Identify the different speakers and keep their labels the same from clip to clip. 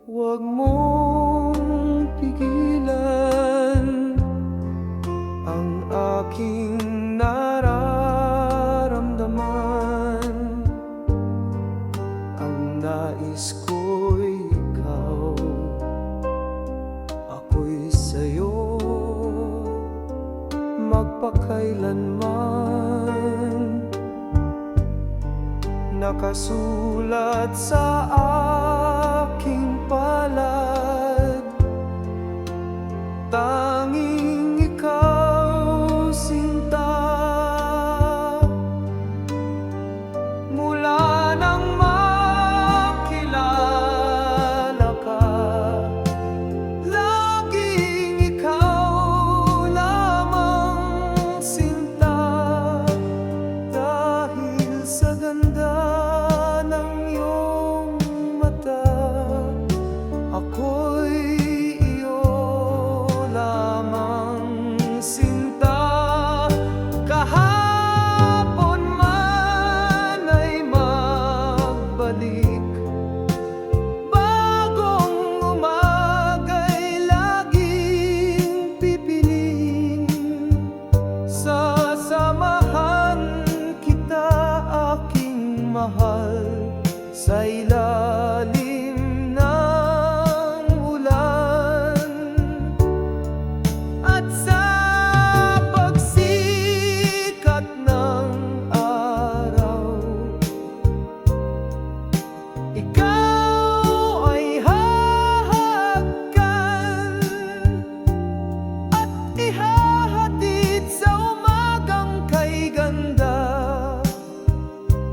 Speaker 1: Huwag mong pigilan ang aking nararamdaman. Ang nais ko'y ikaw, ako'y sa'yo magpakailanman. Nakasulat sa aking palad, tanging ikaw, sinta. Mula nang makilala ka, laging ikaw lamang, sinta. Dahil sa ganda ng iyong mata, ako'y iyo lamang, sinta. Kahapon man ay magbalik, bagong umaga'y laging pipiliin. Sasamahan kita, aking mahal, sa ilalim ng ulan at sa pagsikat ng araw. Ikaw ay hahagkan at ihahatid sa umagang kay ganda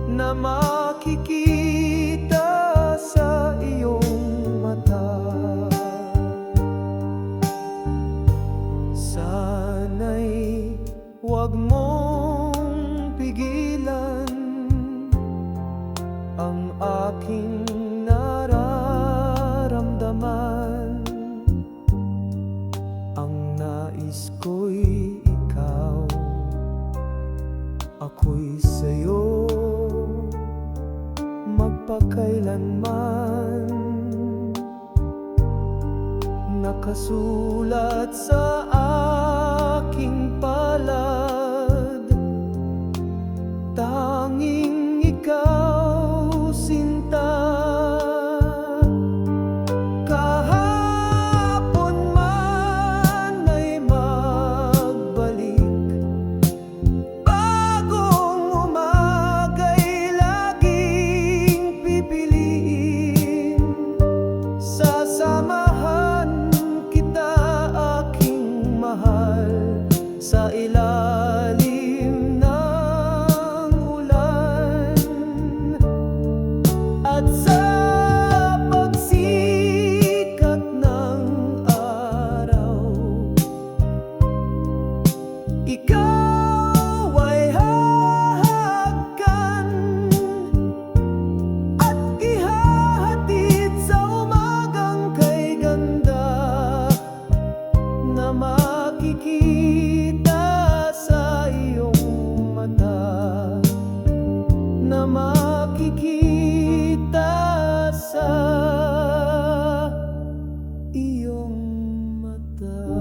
Speaker 1: na makikita sa iyong mata. Sana'y huwag mong pigilan ang aking nararamdaman. Ang nais ko'y ikaw, ako'y sa'yo magpakailanman. Nakasulat sa aking palad, tanging ikaw, sinta. Kahapon man ay magbalik, bagong umaga'y laging pipiliin. Sasamahan kita, aking mahal, sa ilalim ng ulan at sa pagsikat ng araw. Ikaw ay hahagkan at ihahatid sa umagang kay ganda na makikita sa iyong mata, na makikita sa iyong mata.